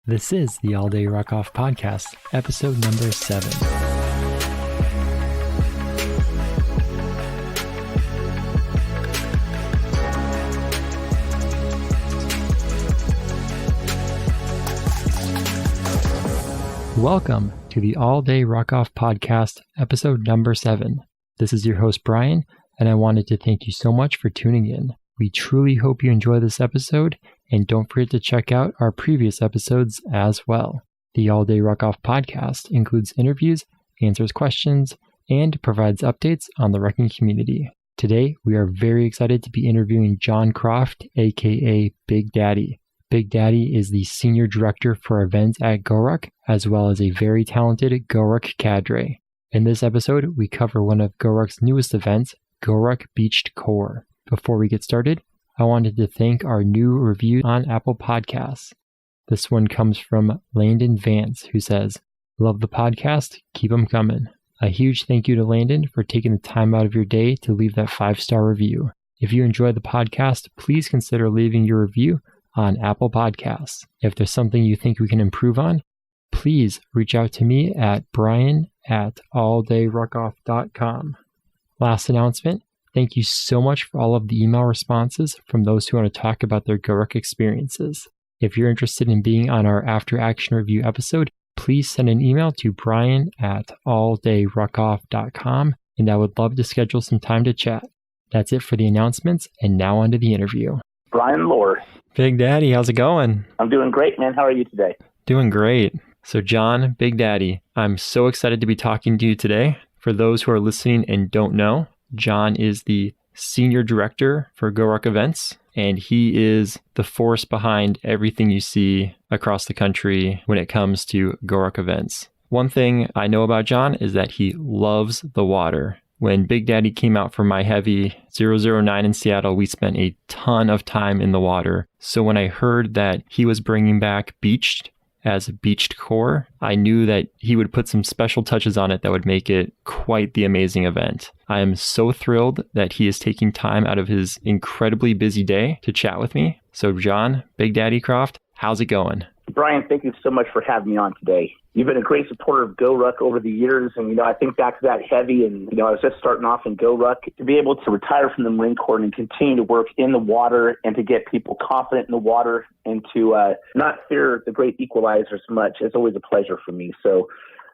This is the All Day Ruckoff podcast, episode number 7. Welcome to the All Day Ruckoff podcast, episode number 7. This is your host, Brian, and I wanted to thank you so much for tuning in. We truly hope you enjoy this episode, and don't forget to check out our previous episodes as well. The All Day Ruckoff podcast includes interviews, answers questions, and provides updates on the wrecking community. Today, we are very excited to be interviewing John Croft, aka Big Daddy. Big Daddy is the Senior Director for Events at GORUCK, as well as a very talented GORUCK cadre. In this episode, we cover one of GORUCK's newest events, GORUCK Beached Core. Before we get started, I wanted to thank our new review on Apple Podcasts. This one comes from Landon Vance, who says, "Love the podcast, keep them coming." A huge thank you to Landon for taking the time out of your day to leave that 5-star review. If you enjoy the podcast, please consider leaving your review on Apple Podcasts. If there's something you think we can improve on, please reach out to me at brian@alldayruckoff.com. Last announcement. Thank you so much for all of the email responses from those who want to talk about their GORUCK experiences. If you're interested in being on our After Action Review episode, please send an email to brian@alldayruckoff.com, and I would love to schedule some time to chat. That's it for the announcements, and now on to the interview. Brian Lohr. Big Daddy, how's it going? I'm doing great, man. How are you today? Doing great. So John, Big Daddy, I'm so excited to be talking to you today. For those who are listening and don't know, John is the Senior Director for GORUCK Events, and he is the force behind everything you see across the country when it comes to GORUCK events. One thing I know about John is that he loves the water. When Big Daddy came out for My Heavy 009 in Seattle, we spent a ton of time in the water. So when I heard that he was bringing back Beached as a Beached Core, I knew that he would put some special touches on it that would make it quite the amazing event. I am so thrilled that he is taking time out of his incredibly busy day to chat with me. So John, Big Daddy Croft, how's it going? Brian, thank you so much for having me on today. You've been a great supporter of GORUCK over the years, and, I think back to that heavy, and, I was just starting off in GORUCK. To be able to retire from the Marine Corps and continue to work in the water and to get people confident in the water and to not fear the great equalizer so much, it's always a pleasure for me. So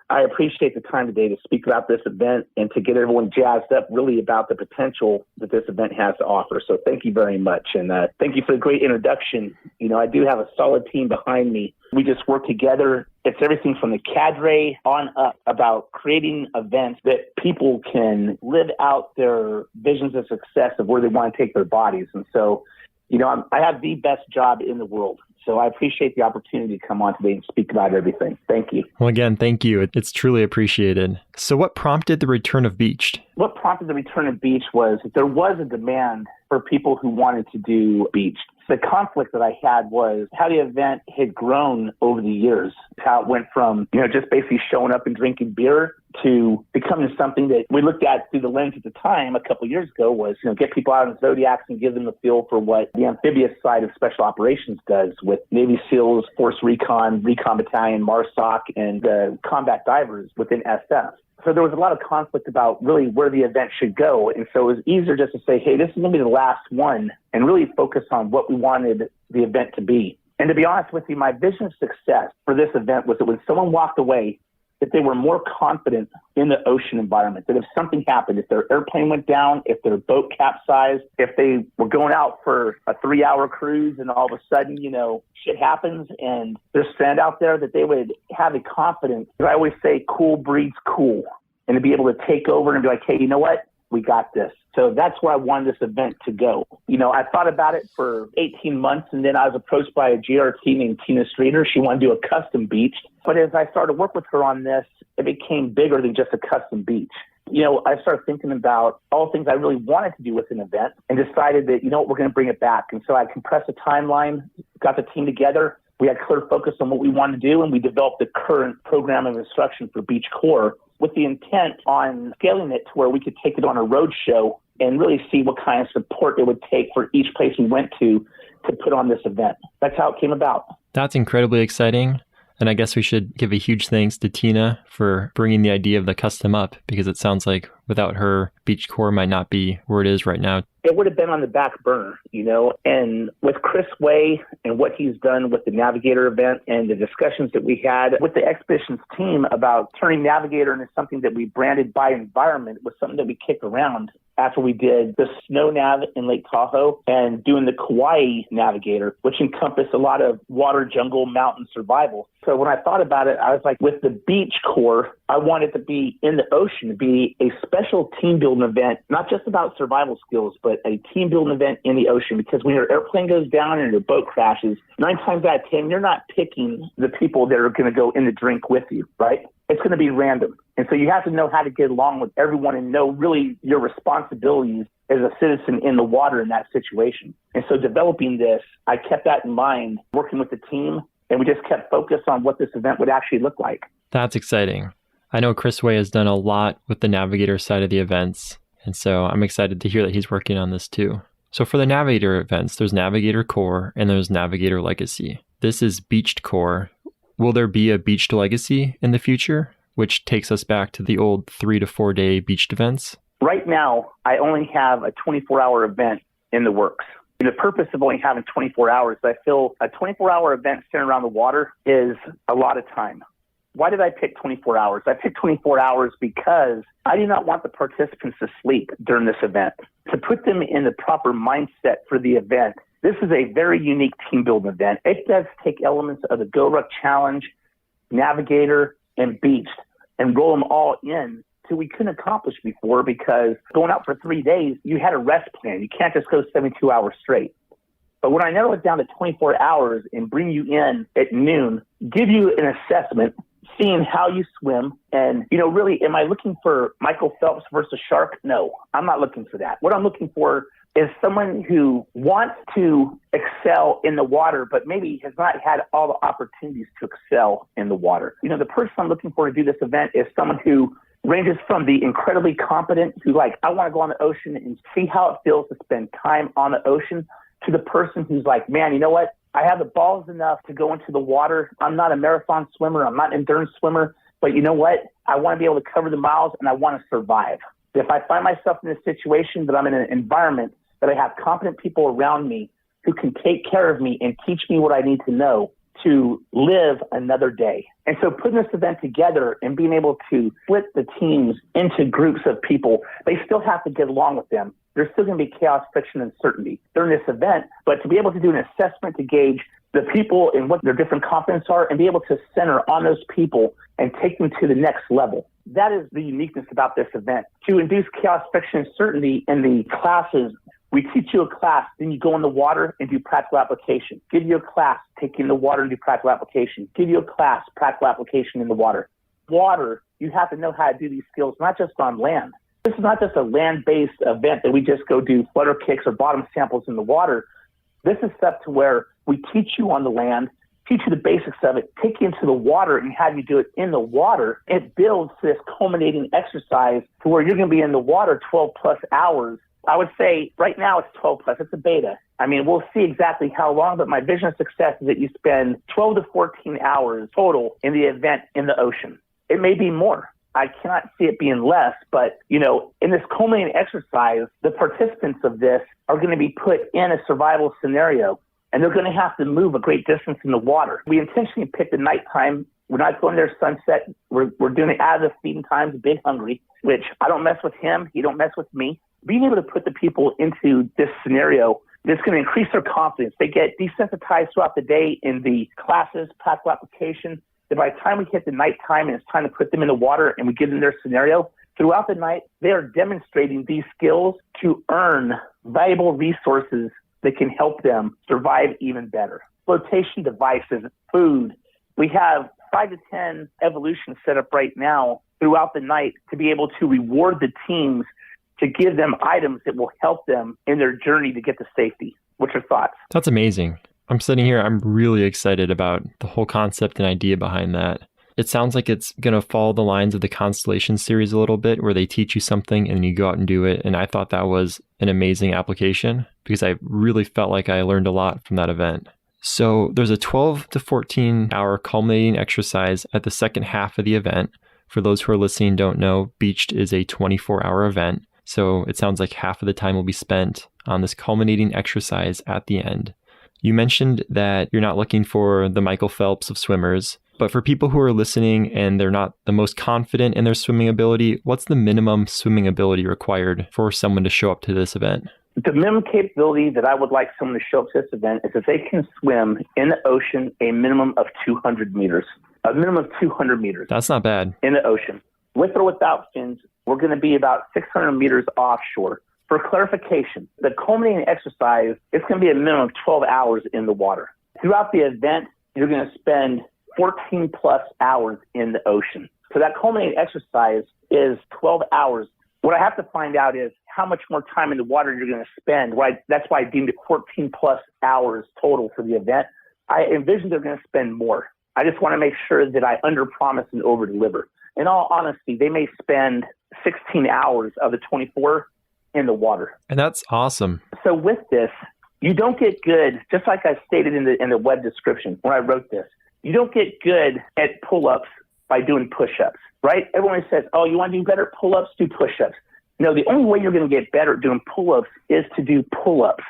I appreciate the time today to speak about this event and to get everyone jazzed up really about the potential that this event has to offer. So thank you very much. And thank you for the great introduction. I do have a solid team behind me. We just work together. It's everything from the cadre on up about creating events that people can live out their visions of success of where they want to take their bodies. And so, I have the best job in the world. So I appreciate the opportunity to come on today and speak about everything. Thank you. Well, again, thank you. It's truly appreciated. So what prompted the return of Beached? What prompted the return of Beached was that there was a demand for people who wanted to do Beached. The conflict that I had was how the event had grown over the years, how it went from, just basically showing up and drinking beer to becoming something that we looked at through the lens at the time a couple of years ago was, get people out in Zodiacs and give them a feel for what the amphibious side of special operations does with Navy SEALs, Force Recon Battalion, MARSOC, and combat divers within SF. So there was a lot of conflict about really where the event should go. And so it was easier just to say, hey, this is going to be the last one and really focus on what we wanted the event to be. And to be honest with you, my vision of success for this event was that when someone walked away, that they were more confident in the ocean environment, that if something happened, if their airplane went down, if their boat capsized, if they were going out for a 3-hour cruise and all of a sudden, shit happens and there's sand out there, that they would have a confidence. I always say cool breeds cool, and to be able to take over and be like, hey, you know what? We got this. So that's where I wanted this event to go. I thought about it for 18 months, and then I was approached by a GRT named Tina Streeter. She wanted to do a custom beach. But as I started to work with her on this, it became bigger than just a custom beach. I started thinking about all the things I really wanted to do with an event and decided that, we're going to bring it back. And so I compressed the timeline, got the team together. We had clear focus on what we wanted to do, and we developed the current program of instruction for Beached Core with the intent on scaling it to where we could take it on a road show and really see what kind of support it would take for each place we went to put on this event. That's how it came about. That's incredibly exciting. And I guess we should give a huge thanks to Tina for bringing the idea of the custom up, because it sounds like without her, Beach Core might not be where it is right now. It would have been on the back burner, and with Chris Way and what he's done with the Navigator event and the discussions that we had with the expeditions team about turning Navigator into something that we branded by environment was something that we kicked around after we did the Snow Nav in Lake Tahoe and doing the Kauai Navigator, which encompassed a lot of water, jungle, mountain survival. So when I thought about it, I was like, with the Beach Core, I wanted to be in the ocean, to be a special team building event, not just about survival skills, but a team building event in the ocean. Because when your airplane goes down and your boat crashes, 9 times out of 10, you're not picking the people that are going to go in the drink with you, right? It's going to be random. And so you have to know how to get along with everyone and know really your responsibilities as a citizen in the water in that situation. And so developing this, I kept that in mind, working with the team, and we just kept focused on what this event would actually look like. That's exciting. I know Chris Way has done a lot with the Navigator side of the events, and so I'm excited to hear that he's working on this too. So for the Navigator events, there's Navigator Core and there's Navigator Legacy. This is Beached Core. Will there be a Beached Legacy in the future, which takes us back to the old 3 to 4 day beached events? Right now, I only have a 24-hour event in the works. And the purpose of only having 24 hours, I feel a 24-hour event centered around the water is a lot of time. Why did I pick 24 hours? I picked 24 hours because I do not want the participants to sleep during this event. To put them in the proper mindset for the event, this is a very unique team building event. It does take elements of the GORUCK Challenge, Navigator, and Beached and roll them all in to we couldn't accomplish before, because going out for 3 days, you had a rest plan. You can't just go 72 hours straight. But when I narrow it down to 24 hours and bring you in at noon, give you an assessment, seeing how you swim, and, really, am I looking for Michael Phelps versus shark? No, I'm not looking for that. What I'm looking for is someone who wants to excel in the water, but maybe has not had all the opportunities to excel in the water. The person I'm looking for to do this event is someone who ranges from the incredibly competent, who I want to go on the ocean and see how it feels to spend time on the ocean, to the person who's like, man, you know what? I have the balls enough to go into the water. I'm not a marathon swimmer. I'm not an endurance swimmer. But you know what? I want to be able to cover the miles, and I want to survive. If I find myself in a situation that I'm in an environment that I have competent people around me who can take care of me and teach me what I need to know to live another day. And so putting this event together and being able to split the teams into groups of people, they still have to get along with them. There's still going to be chaos, friction, and uncertainty during this event, but to be able to do an assessment to gauge the people and what their different competence are and be able to center on those people and take them to the next level. That is the uniqueness about this event. To induce chaos, friction, and certainty in the classes, we teach you a class, then you go in the water and do practical application. Give you a class, take you in the water and do practical application. Give you a class, practical application in the water. Water, you have to know how to do these skills, not just on land. This is not just a land-based event that we just go do flutter kicks or bottom samples in the water. This is stuff to where we teach you on the land, teach you the basics of it, take you into the water and have you do it in the water. It builds this culminating exercise to where you're going to be in the water 12 plus hours. I would say right now it's 12 plus. It's a beta. I mean, we'll see exactly how long, but my vision of success is that you spend 12 to 14 hours total in the event in the ocean. It may be more. I cannot see it being less, but, in this culminating exercise, the participants of this are going to be put in a survival scenario, and they're going to have to move a great distance in the water. We intentionally picked the nighttime. We're not going there sunset. We're doing it out of the feeding times, Big Hungry, which I don't mess with him. He don't mess with me. Being able to put the people into this scenario, that's going to increase their confidence. They get desensitized throughout the day in the classes, practical application. That by the time we hit the nighttime and it's time to put them in the water and we give them their scenario, throughout the night, they are demonstrating these skills to earn valuable resources that can help them survive even better. Flotation devices, food. We have 5 to 10 evolutions set up right now throughout the night to be able to reward the teams, to give them items that will help them in their journey to get to safety. What's your thoughts? That's amazing. I'm sitting here, I'm really excited about the whole concept and idea behind that. It sounds like it's going to follow the lines of the Constellation series a little bit, where they teach you something and you go out and do it. And I thought that was an amazing application because I really felt like I learned a lot from that event. So there's a 12 to 14 hour culminating exercise at the second half of the event. For those who are listening and don't know, Beached is a 24-hour event. So it sounds like half of the time will be spent on this culminating exercise at the end. You mentioned that you're not looking for the Michael Phelps of swimmers, but for people who are listening and they're not the most confident in their swimming ability, what's the minimum swimming ability required for someone to show up to this event? The minimum capability that I would like someone to show up to this event is if they can swim in the ocean a minimum of 200 meters. A minimum of 200 meters. That's not bad. In the ocean. With or without fins, we're going to be about 600 meters offshore. For clarification, the culminating exercise, it's going to be a minimum of 12 hours in the water. Throughout the event, you're going to spend 14 plus hours in the ocean. So that culminating exercise is 12 hours. What I have to find out is how much more time in the water you're going to spend. That's why I deemed it 14 plus hours total for the event. I envision they're going to spend more. I just want to make sure that I under-promise and over-deliver. In all honesty, they may spend 16 hours of the 24 in the water. And that's awesome. So with this, you don't get good, just like I stated in the web description when I wrote this, you don't get good at pull-ups by doing push-ups, right? Everyone says, oh, you want to do better pull-ups, do push-ups. No, the only way you're going to get better at doing pull-ups is to do pull-ups.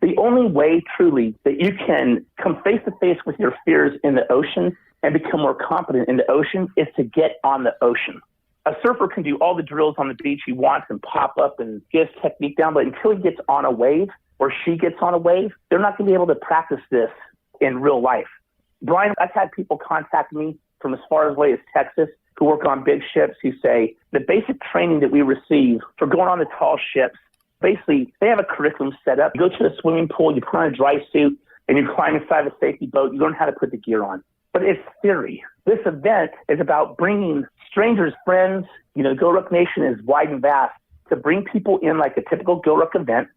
The only way, truly, that you can come face-to-face with your fears in the ocean and become more competent in the ocean is to get on the ocean. A surfer can do all the drills on the beach he wants and pop up and get his technique down, but until he gets on a wave or she gets on a wave, they're not going to be able to practice this in real life. Brian, I've had people contact me from as far away as Texas who work on big ships who say the basic training that we receive for going on the tall ships, basically they have a curriculum set up. You go to the swimming pool, you put on a dry suit, and you climb inside a safety boat. You learn how to put the gear on. But it's theory. This event is about bringing strangers, friends, GORUCK Nation is wide and vast, to bring people in like a typical GORUCK event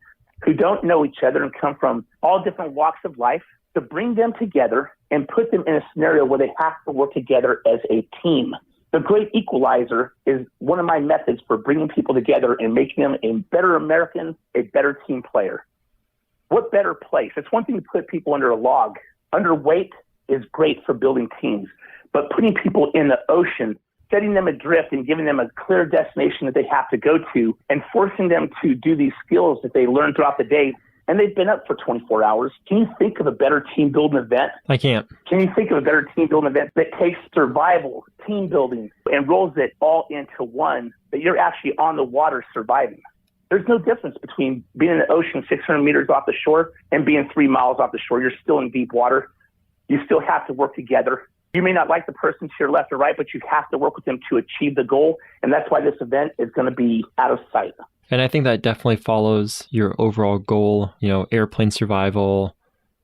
who don't know each other and come from all different walks of life, to bring them together and put them in a scenario where they have to work together as a team. The great equalizer is one of my methods for bringing people together and making them a better American, a better team player. What better place? It's one thing to put people under a log. Underweight is great for building teams, but putting people in the ocean, setting them adrift and giving them a clear destination that they have to go to and forcing them to do these skills that they learn throughout the day, and they've been up for 24 hours. Can you think of a better team building event? I can't. Can you think of a better team building event that takes survival, team building, and rolls it all into one, that you're actually on the water surviving? There's no difference between being in the ocean 600 meters off the shore and being 3 miles off the shore. You're still in deep water. You still have to work together. You may not like the person to your left or right, but you have to work with them to achieve the goal. And that's why this event is going to be out of sight. And I think that definitely follows your overall goal, airplane survival,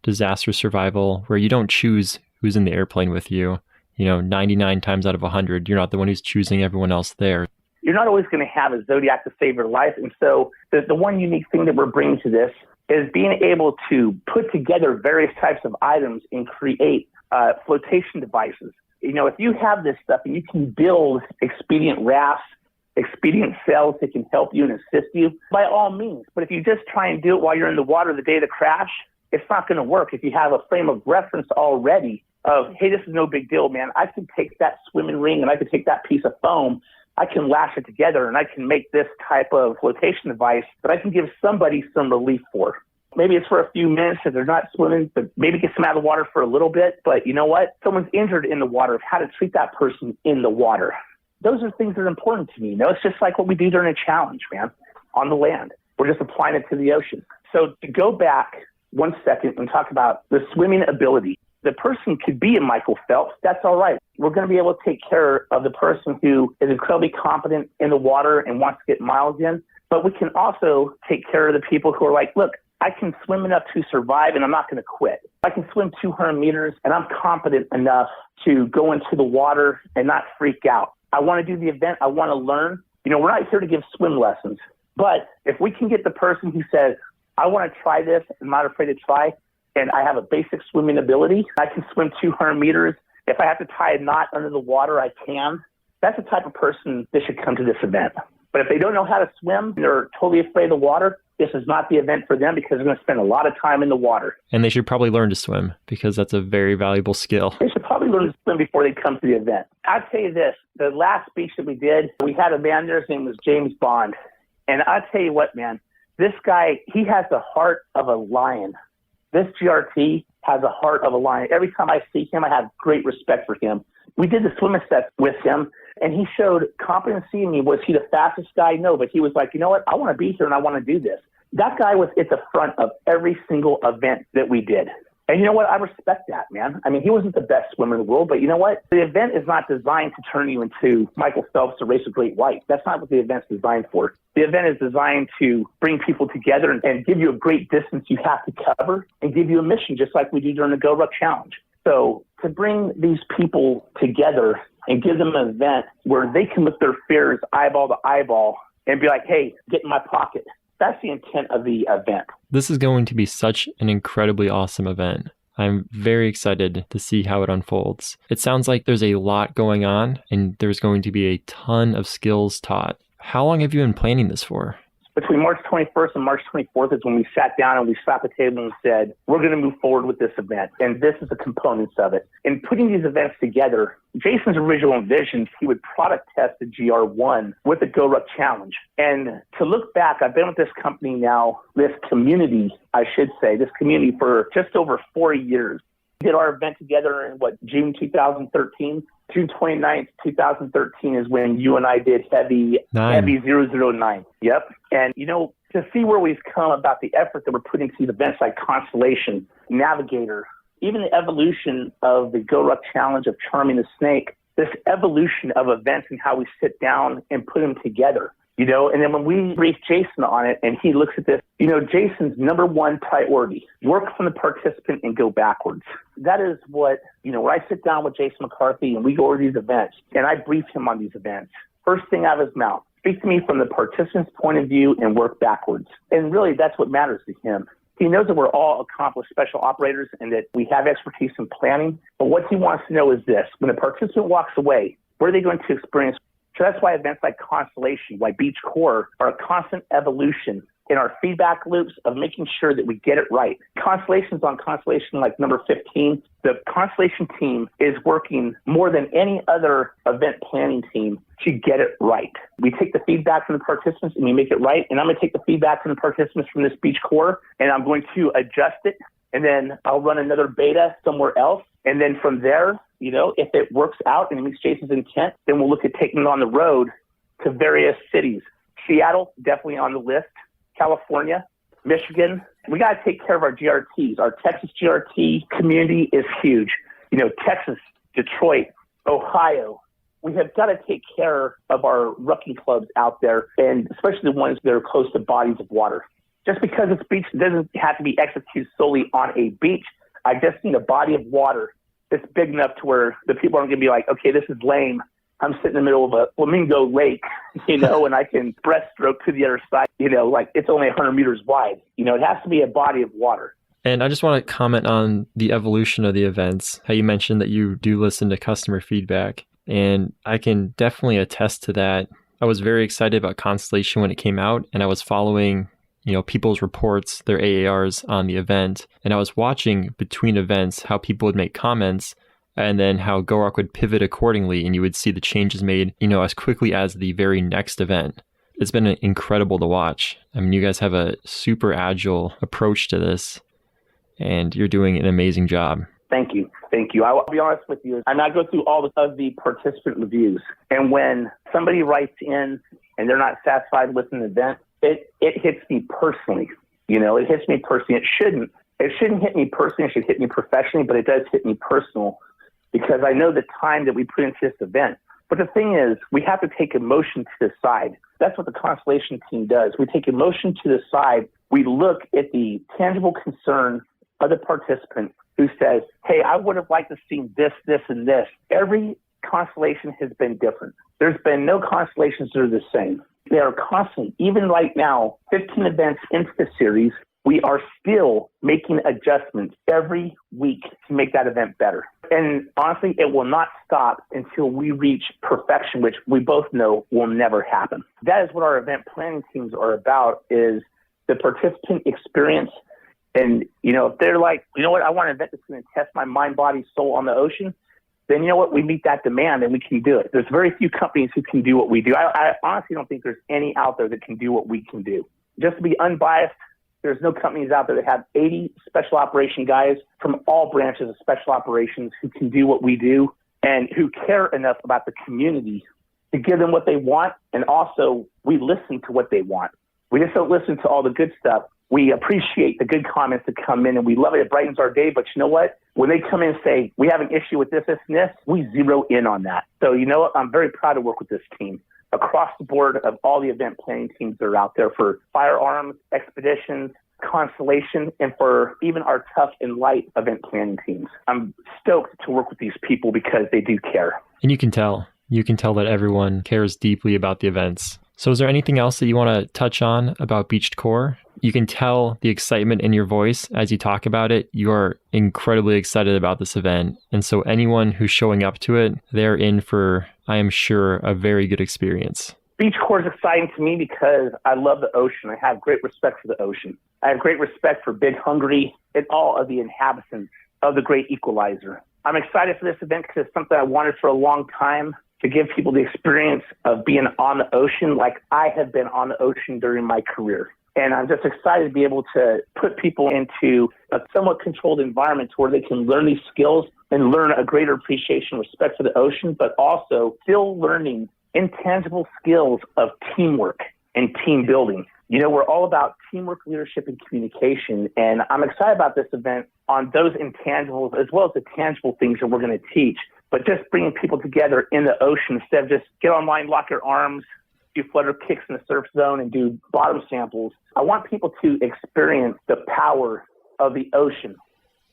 disaster survival, where you don't choose who's in the airplane with you. 99 times out of 100, you're not the one who's choosing everyone else there. You're not always going to have a Zodiac to save your life. And so the one unique thing that we're bringing to this is being able to put together various types of items and create flotation devices. If you have this stuff and you can build expedient rafts, expedient sails that can help you and assist you, by all means. But if you just try and do it while you're in the water the day of the crash, it's not going to work. If you have a frame of reference already of, hey, this is no big deal, man. I can take that swimming ring and I can take that piece of foam, I can lash it together and I can make this type of flotation device that I can give somebody some relief for. Maybe it's for a few minutes if they're not swimming, but maybe get them out of the water for a little bit. But you know what? Someone's injured in the water, how to treat that person in the water. Those are things that are important to me. It's just like what we do during a challenge, man, on the land. We're just applying it to the ocean. So to go back 1 second and talk about the swimming ability. The person could be a Michael Phelps. That's all right. We're going to be able to take care of the person who is incredibly competent in the water and wants to get miles in. But we can also take care of the people who are like, look, I can swim enough to survive and I'm not going to quit. I can swim 200 meters and I'm competent enough to go into the water and not freak out. I want to do the event. I want to learn. We're not here to give swim lessons. But if we can get the person who says, I want to try this, I'm not afraid to try, and I have a basic swimming ability, I can swim 200 meters. If I have to tie a knot under the water, I can. That's the type of person that should come to this event. But if they don't know how to swim, they're totally afraid of the water, this is not the event for them because they're going to spend a lot of time in the water. And they should probably learn to swim because that's a very valuable skill. They should probably learn to swim before they come to the event. I'll tell you this, the last beach that we did, we had a man there, his name was James Bond. And I'll tell you what, man, this guy, he has the heart of a lion. This GRT has a heart of a lion. Every time I see him, I have great respect for him. We did the swim set with him, and he showed competency in me. Was he the fastest guy? No, but he was like, you know what? I want to be here and I want to do this. That guy was at the front of every single event that we did. And you know what? I respect that, man. I mean, he wasn't the best swimmer in the world, but you know what? The event is not designed to turn you into Michael Phelps or race a great white. That's not what the event's designed for. The event is designed to bring people together and give you a great distance you have to cover and give you a mission, just like we do during the GORUCK Challenge. So to bring these people together and give them an event where they can look their fears eyeball to eyeball and be like, hey, get in my pocket. That's the intent of the event. This is going to be such an incredibly awesome event. I'm very excited to see how it unfolds. It sounds like there's a lot going on and there's going to be a ton of skills taught. How long have you been planning this for? Between March 21st and March 24th is when we sat down and we slapped the table and said, we're going to move forward with this event. And this is the components of it. In putting these events together, Jason's original envisions, he would product test the GR1 with the GORUCK Challenge. And to look back, I've been with this company now, this community, I should say, this community for just over 4 years. We did our event together in June 2013. June 29th, 2013 is when you and I did Heavy 009. Yep. And, you know, to see where we've come about the effort that we're putting to events like Constellation, Navigator, even the evolution of the GORUCK Challenge of Charming the Snake, this evolution of events and how we sit down and put them together. You know, and then when we brief Jason on it and he looks at this, you know, Jason's number one priority, work from the participant and go backwards. That is what, you know, when I sit down with Jason McCarthy and we go over these events and I brief him on these events, first thing out of his mouth, speak to me from the participant's point of view and work backwards. And really, that's what matters to him. He knows that we're all accomplished special operators and that we have expertise in planning. But what he wants to know is this, when the participant walks away, what are they going to experience? So that's why events like Constellation, like Beach Core are a constant evolution in our feedback loops of making sure that we get it right. Constellations on Constellation like number 15, the Constellation team is working more than any other event planning team to get it right. We take the feedback from the participants and we make it right. And I'm going to take the feedback from the participants from this Beach Core and I'm going to adjust it. And then I'll run another beta somewhere else. And then from there, you know, if it works out and it meets Jason's intent, then we'll look at taking it on the road to various cities. Seattle, definitely on the list. California, Michigan. We got to take care of our GRTs. Our Texas GRT community is huge. You know, Texas, Detroit, Ohio. We have got to take care of our rookie clubs out there, and especially the ones that are close to bodies of water. Just because it's beach doesn't have to be executed solely on a beach. I just need a body of water that's big enough to where the people aren't going to be like, okay, this is lame. I'm sitting in the middle of a flamingo lake, you know, and I can breaststroke to the other side, you know, like it's only 100 meters wide. You know, it has to be a body of water. And I just want to comment on the evolution of the events, how you mentioned that you do listen to customer feedback. And I can definitely attest to that. I was very excited about Constellation when it came out, and I was following, you know, people's reports, their AARs on the event. And I was watching between events how people would make comments and then how GORUCK would pivot accordingly, and you would see the changes made, you know, as quickly as the very next event. It's been incredible to watch. I mean, you guys have a super agile approach to this, and you're doing an amazing job. Thank you. Thank you. I will be honest with you. I go through all of the participant reviews, and when somebody writes in and they're not satisfied with an event, it hits me personally. You know, it hits me personally. It shouldn't hit me personally. It should hit me professionally, but it does hit me personal because I know the time that we put into this event. But the thing is, we have to take emotion to the side. That's what the Constellation team does. We take emotion to the side. We look at the tangible concern of the participant who says, hey, I would have liked to see this, this, and this. Every constellation has been different. There's been no constellations that are the same. They are constantly, even right now, 15 events into the series, we are still making adjustments every week to make that event better. And honestly, it will not stop until we reach perfection, which we both know will never happen. That is what our event planning teams are about, is the participant experience. And, if they're like, you know what, I want an event that's going to test my mind, body, soul on the ocean, then you know what, we meet that demand and we can do it. There's very few companies who can do what we do. I honestly don't think there's any out there that can do what we can do. Just to be unbiased, there's no companies out there that have 80 special operation guys from all branches of special operations who can do what we do and who care enough about the community to give them what they want. And also, we listen to what they want. We just don't listen to all the good stuff. We appreciate the good comments that come in and we love it. It brightens our day. But you know what? When they come in and say, we have an issue with this, and this, we zero in on that. So you know what? I'm very proud to work with this team across the board of all the event planning teams that are out there for firearms, expeditions, Constellation, and for even our tough and light event planning teams. I'm stoked to work with these people because they do care. And you can tell that everyone cares deeply about the events. So is there anything else that you want to touch on about Beached Core? You can tell the excitement in your voice as you talk about it. You are incredibly excited about this event. And so anyone who's showing up to it, they're in for, I am sure, a very good experience. Beached Core is exciting to me because I love the ocean. I have great respect for the ocean. I have great respect for Big Hungry and all of the inhabitants of the Great Equalizer. I'm excited for this event because it's something I wanted for a long time, to give people the experience of being on the ocean like I have been on the ocean during my career. And I'm just excited to be able to put people into a somewhat controlled environment where they can learn these skills and learn a greater appreciation and respect for the ocean, but also still learning intangible skills of teamwork and team building. We're all about teamwork, leadership, and communication. And I'm excited about this event on those intangibles as well as the tangible things that we're going to teach. But just bringing people together in the ocean instead of just get online, lock your arms, do flutter kicks in the surf zone, and do bottom samples. I want people to experience the power of the ocean.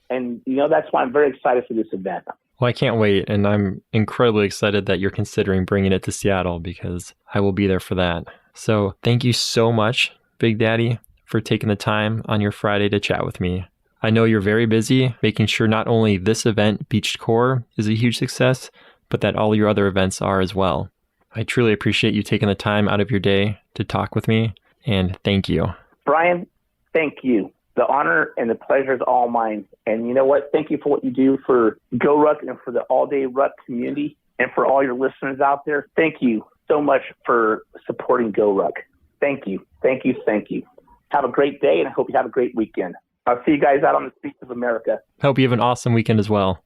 And, that's why I'm very excited for this event. Well, I can't wait. And I'm incredibly excited that you're considering bringing it to Seattle because I will be there for that. So thank you so much, Big Daddy, for taking the time on your Friday to chat with me. I know you're very busy making sure not only this event, Beached Core, is a huge success, but that all your other events are as well. I truly appreciate you taking the time out of your day to talk with me, and thank you. Brian, thank you. The honor and the pleasure is all mine. And you know what? Thank you for what you do for GORUCK and for the all-day Ruck community and for all your listeners out there. Thank you so much for supporting GORUCK. Thank you. Thank you. Thank you. Have a great day, and I hope you have a great weekend. I'll see you guys out on the streets of America. Hope you have an awesome weekend as well.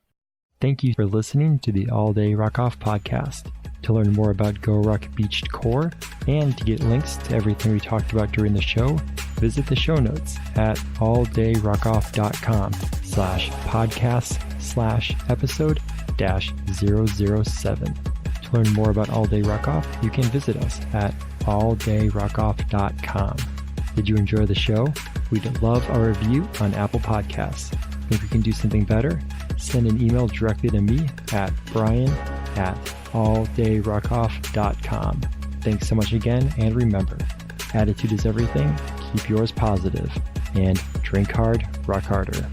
Thank you for listening to the All Day Ruckoff podcast. To learn more about GORUCK Beached Core and to get links to everything we talked about during the show, visit the show notes at alldayruckoff.com/podcast/episode-007. To learn more about All Day Ruckoff, you can visit us at alldayruckoff.com. Did you enjoy the show? We'd love a review on Apple Podcasts. If we can do something better, send an email directly to me at brian@alldayruckoff.com. Thanks so much again, and remember, attitude is everything, keep yours positive, and drink hard, rock harder.